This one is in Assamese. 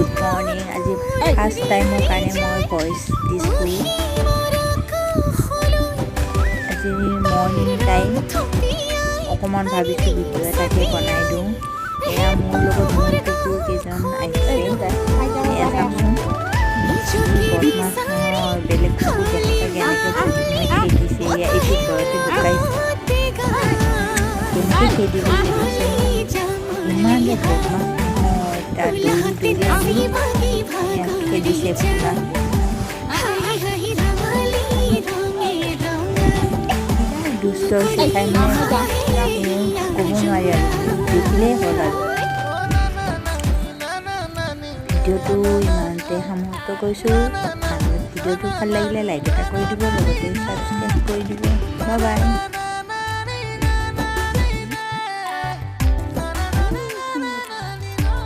Good morning. আজি ফাৰ্ষ্ট টাইমৰ কাৰণে মই ভইচ দিছোঁ। আজি মৰ্ণিং টাইম অকণমান ভাবিছোঁ ভিডিঅ' এটাকে বনাই দিওঁ। এয়া মোৰ লগত মোৰ কুকুৰ কেইজন আহিছে। এয়া চাওকচোন বদমাছ নহয়, বেলেগ কুকুৰ কেনেকৈ খেদিছে। এয়া এইটো ঘৰতে লুকাইছে, কেনেকৈ খেদিব খেদিছে। ইমান যে বদমাছ নহয়, তাৰ দৌৰি দৌৰি ইয়াক খেদিছে পুৰা। দুষ্ট হৈছে তাই, মানে ক'ব নোৱাৰি আৰু দেখিলেই হ'ল আৰু। ভিডিঅ'টো ইমানতে সমাপ্ত কৰিছোঁ। ভিডিঅ'টো ভাল লাগিলে লাইক এটা কৰি দিব, লগতে ছাবস্ক্ৰাইব কৰি দিব। Bye bye.